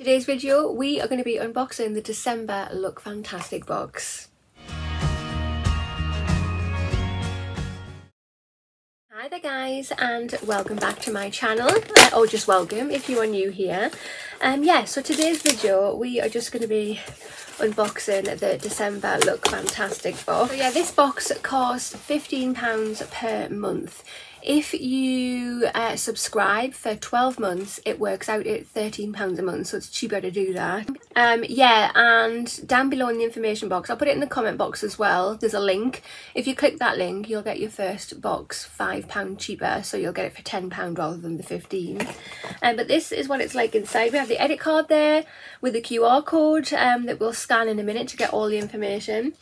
Today's video, we are going to be unboxing the December Look Fantastic box. Hi there guys, and welcome back to my channel, or just welcome if you are new here. So today's video, we are just going to be unboxing the December Look Fantastic box. So yeah, this box costs £15 per month. If you subscribe for 12 months, it works out at £13 a month, so it's cheaper to do that. And down below in the information box, I'll put it in the comment box as well, there's a link. If you click that link, you'll get your first box £5 cheaper, so you'll get it for £10 rather than the 15. But this is what it's like inside. We have the edit card there with the QR code that we'll scan in a minute to get all the information.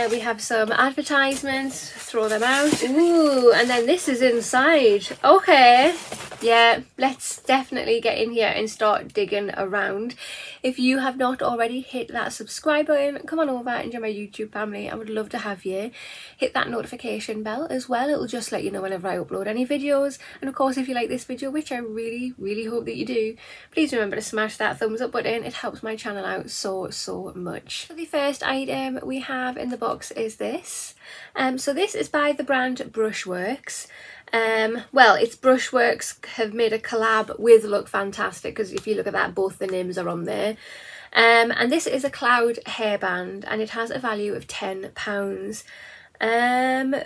We have some advertisements, throw them out. Ooh, and then this is inside. Okay, yeah, let's definitely get in here and start digging around. If you have not already, hit that subscribe button, come on over and join my YouTube family. I would love to have you. Hit that notification bell as well, it'll just let you know whenever I upload any videos. And of course, if you like this video, which I really hope that you do, please remember to smash that thumbs up button. It helps my channel out so much. So the first item we have in the box is this. So this is by the brand Brushworks. Well, it's Brushworks have made a collab with Look Fantastic, because if you look at that, both the names are on there. And this is a cloud hairband, and it has a value of £10.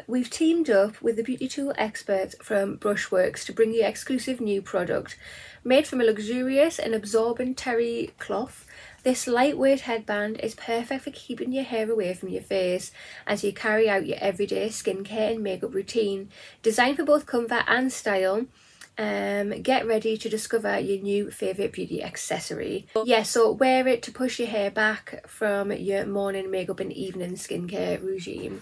We've teamed up with the beauty tool experts from Brushworks to bring you exclusive new product. Made from a luxurious and absorbent terry cloth, this lightweight headband is perfect for keeping your hair away from your face as you carry out your everyday skincare and makeup routine. Designed for both comfort and style, get ready to discover your new favourite beauty accessory. Yeah, so wear it to push your hair back from your morning makeup and evening skincare regime.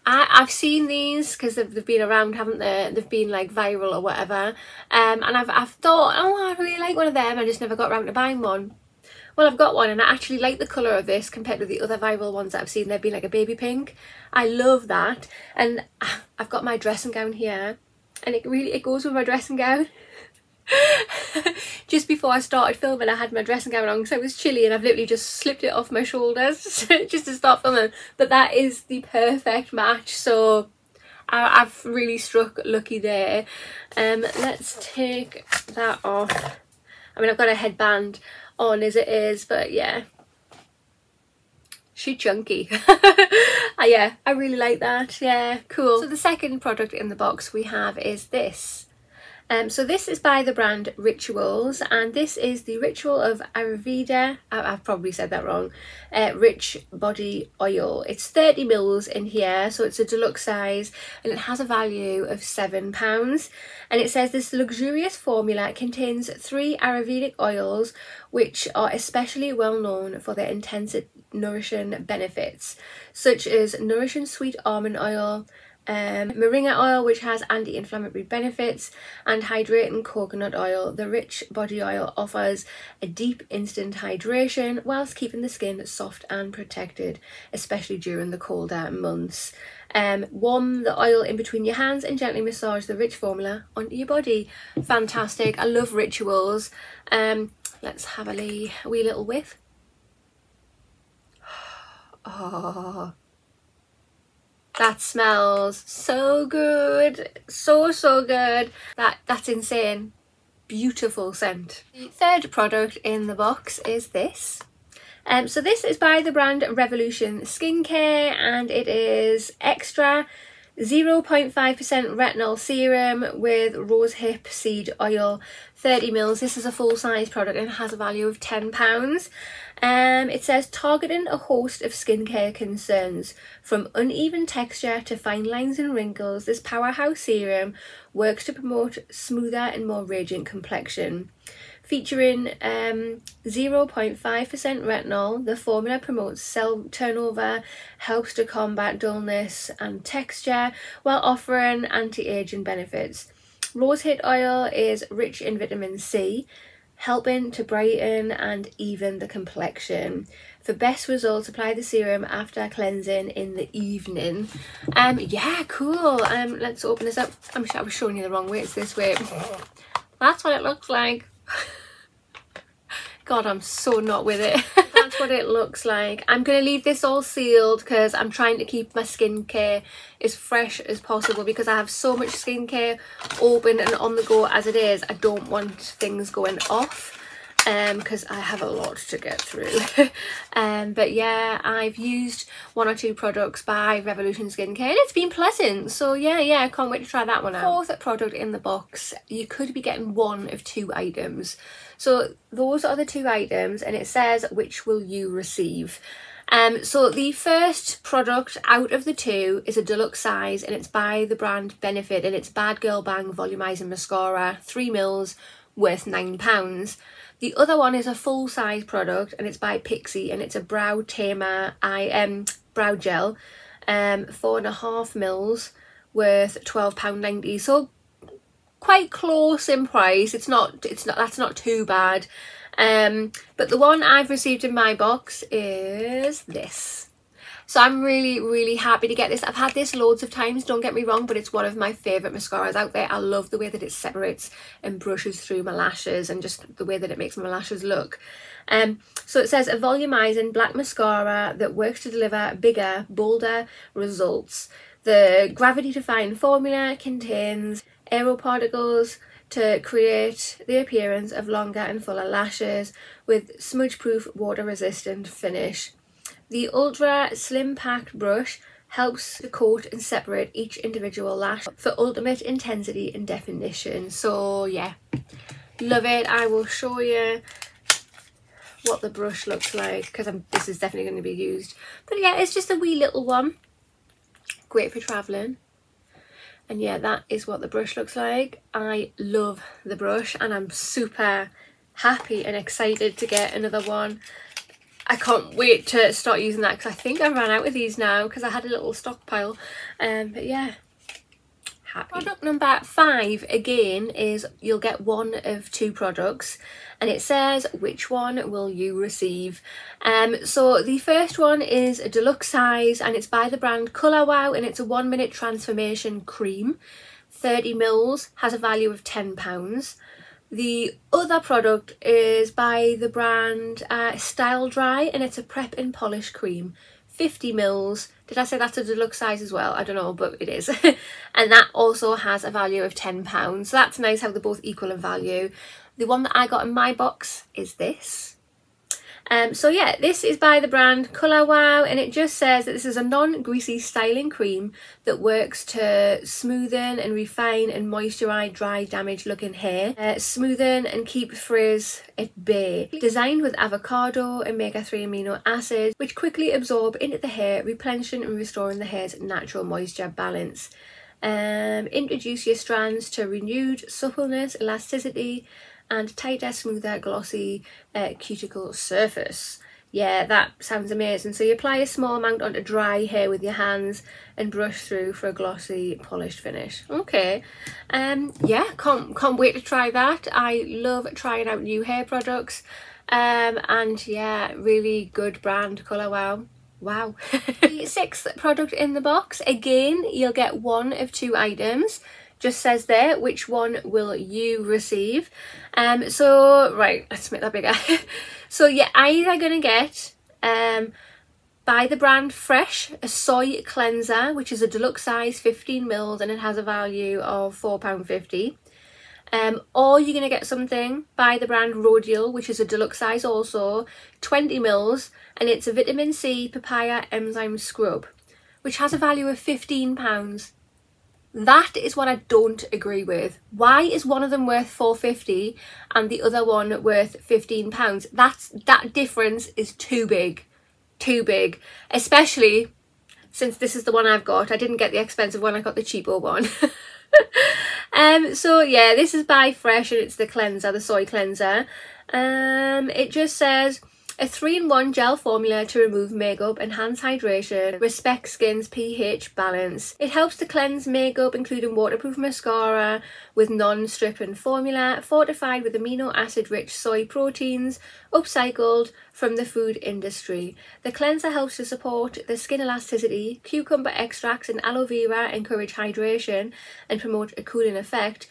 I've seen these because they've been around, haven't they? They've been like viral or whatever. And I've thought, oh, I really like one of them. I just never got around to buying one. Well, I've got one, and I actually like the colour of this compared to the other viral ones that I've seen. They've been like a baby pink. I love that. And I've got my dressing gown here, and it goes with my dressing gown. Just before I started filming, I had my dressing gown on because I was chilly, and I've literally just slipped it off my shoulders just to start filming. But that is the perfect match, so I've really struck lucky there. Let's take that off. I mean, I've got a headband on as it is, but yeah, she's chunky. Yeah, I really like that. Yeah, cool. So the second product in the box we have is this. So this is by the brand Rituals, and this is the Ritual of Ayurveda, I've probably said that wrong, Rich Body Oil. It's 30 mils in here, so it's a deluxe size, and it has a value of £7. And it says this luxurious formula contains 3 Ayurvedic oils, which are especially well known for their intense nourishing benefits, such as nourishing sweet almond oil, moringa oil, which has anti-inflammatory benefits, and hydrating coconut oil. The Rich Body Oil offers a deep instant hydration whilst keeping the skin soft and protected, especially during the colder months. Warm the oil in between your hands and gently massage the rich formula onto your body. Fantastic. I love Rituals. Let's have a wee little whiff. Oh, that smells so good, so good. That's insane. Beautiful scent. The third product in the box is this. So this is by the brand Revolution Skincare, and it is extra 0.5% retinol serum with rosehip seed oil, 30 mils. This is a full size product and has a value of £10. It says targeting a host of skincare concerns, from uneven texture to fine lines and wrinkles. This powerhouse serum works to promote smoother and more radiant complexion. Featuring 0.5% retinol, the formula promotes cell turnover, helps to combat dullness and texture, while offering anti-aging benefits. Rosehip oil is rich in vitamin C, helping to brighten and even the complexion. For best results, apply the serum after cleansing in the evening. Yeah, cool. Let's open this up. I'm sure I was showing you the wrong way. It's this way. That's what it looks like. God, I'm so not with it. That's what it looks like. I'm going to leave this all sealed because I'm trying to keep my skincare as fresh as possible, because I have so much skincare open and on the go as it is. I don't want things going off because I have a lot to get through. But yeah, I've used 1 or 2 products by Revolution Skincare and it's been pleasant. So yeah, I can't wait to try that one out. 4th product in the box. You could be getting 1 of 2 items. So those are the 2 items, and it says, which will you receive? So the first product out of the 2 is a deluxe size, and it's by the brand Benefit, and it's Bad Girl Bang Volumizing Mascara, 3 mils, worth £9. The other one is a full size product, and it's by Pixie, and it's a Brow Tamer brow gel, 4.5 mils, worth £12.90. So quite close in price. That's not too bad. But the one I've received in my box is this. So I'm really happy to get this. I've had this loads of times, don't get me wrong, but it's one of my favourite mascaras out there. I love the way that it separates and brushes through my lashes, and just the way that it makes my lashes look. So it says a volumizing black mascara that works to deliver bigger, bolder results. The gravity defying formula contains aeroparticles to create the appearance of longer and fuller lashes with smudge proof, water resistant finish. The ultra slim packed brush helps to coat and separate each individual lash for ultimate intensity and definition. So yeah, love it. I will show you what the brush looks like, because this is definitely going to be used. But yeah, it's just a wee little one, great for traveling. And yeah, that is what the brush looks like. I love the brush, and I'm super happy and excited to get another one. I can't wait to start using that, because I think I ran out of these now, because I had a little stockpile. But yeah, happy. Product number 5 again is you'll get 1 of 2 products, and it says, which one will you receive? So the first one is a deluxe size, and it's by the brand Colour Wow, and it's a 1 minute transformation cream, 30 mils, has a value of £10. The other product is by the brand Style Dry, and it's a prep and polish cream, 50 mils. Did I say that's a deluxe size as well? I don't know, but it is. And that also has a value of £10. So that's nice how they're both equal in value. The one that I got in my box is this. So yeah, this is by the brand Colour Wow, and it just says that this is a non-greasy styling cream that works to smoothen and refine and moisturise dry, damaged looking hair, smoothen and keep frizz at bay. Designed with avocado, omega-3 amino acids, which quickly absorb into the hair, replenishing and restoring the hair's natural moisture balance. Introduce your strands to renewed suppleness, elasticity, and tighter, smoother, glossy cuticle surface. Yeah, that sounds amazing. So you apply a small amount onto dry hair with your hands and brush through for a glossy, polished finish. Okay, yeah, can't wait to try that. I love trying out new hair products, and yeah, really good brand, Colour Wow. Wow. The 6th product in the box, again, you'll get 1 of 2 items. Just says there, which one will you receive? So right, let's make that bigger. So you're either gonna get by the brand Fresh, a soy cleanser, which is a deluxe size, 15 mils, and it has a value of £4.50. Or you're gonna get something by the brand Rodial, which is a deluxe size also, 20 mils, and it's a vitamin C papaya enzyme scrub, which has a value of £15. That is what I don't agree with. Why is one of them worth £4.50 and the other one worth £15? That difference is too big, especially since this is the one I've got. I didn't get the expensive one, I got the cheaper one. So yeah, this is by Fresh, and it's the cleanser, the soy cleanser. It just says a 3-in-1 gel formula to remove makeup, enhance hydration, respect skin's pH balance. It helps to cleanse makeup, including waterproof mascara with non-stripping formula, fortified with amino acid rich soy proteins, upcycled from the food industry. The cleanser helps to support the skin elasticity. Cucumber extracts and aloe vera encourage hydration and promote a cooling effect,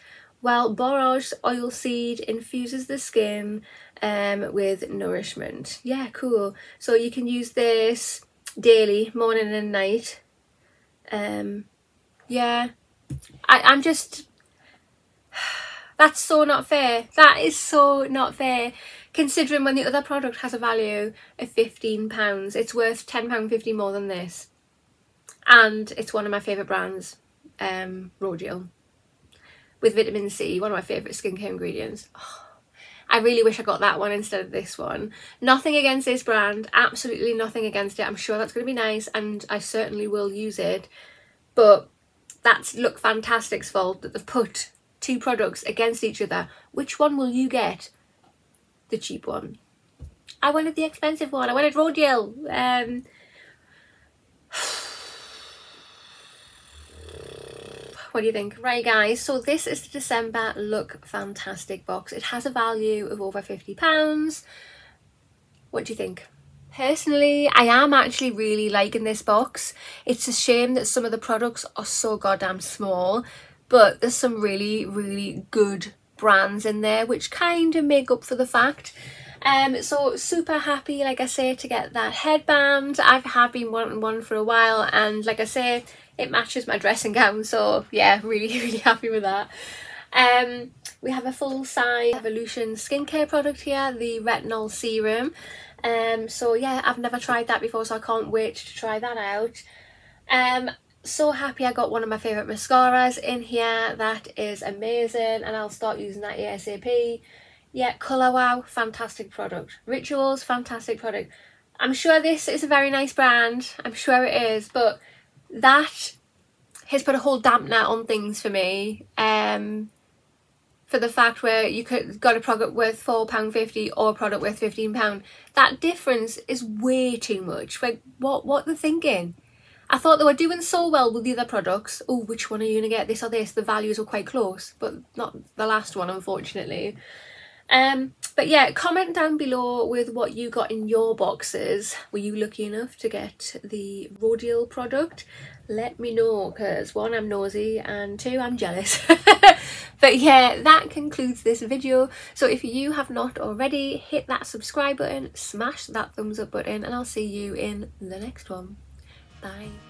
Well, borage oil seed infuses the skin with nourishment. Yeah, cool. So you can use this daily, morning and night. Yeah, I'm just, that's so not fair. That is so not fair. Considering when the other product has a value of £15, it's worth £10.50 more than this. And it's one of my favourite brands, Rodial, with vitamin C, one of my favourite skincare ingredients. Oh, I really wish I got that one instead of this one. Nothing against this brand, absolutely nothing against it. I'm sure that's going to be nice and I certainly will use it. But that's LOOKFANTASTIC's fault that they've put two products against each other. Which one will you get? The cheap one. I wanted the expensive one. I wanted Rodial. What do you think? Right guys, so this is the December LOOKFANTASTIC box. It has a value of over £50. What do you think? Personally, I am actually really liking this box. It's a shame that some of the products are so goddamn small, but there's some really, really good brands in there which kind of make up for the fact. So super happy, like I say, to get that headband. I have been wanting one for a while, and like I say, it matches my dressing gown, so yeah, really, really happy with that. We have a full size Evolution skincare product here, the retinol serum. So yeah, I've never tried that before, so I can't wait to try that out. So happy I got one of my favourite mascaras in here. That is amazing, and I'll start using that ASAP. Yeah, Colour Wow, fantastic product. Rituals, fantastic product. I'm sure this is a very nice brand, I'm sure it is, but that has put a whole dampener on things for me. For the fact where you could got a product worth £4.50 or a product worth £15. That difference is way too much. Like, what they're thinking? I thought they were doing so well with the other products. Oh, which one are you gonna get, this or this? The values were quite close, but not the last one, unfortunately. But yeah, comment down below with what you got in your boxes. Were you lucky enough to get the Rodial product? Let me know, because one, I'm nosy, and two, I'm jealous. But yeah, that concludes this video. So if you have not already, hit that subscribe button, smash that thumbs up button, and I'll see you in the next one. Bye.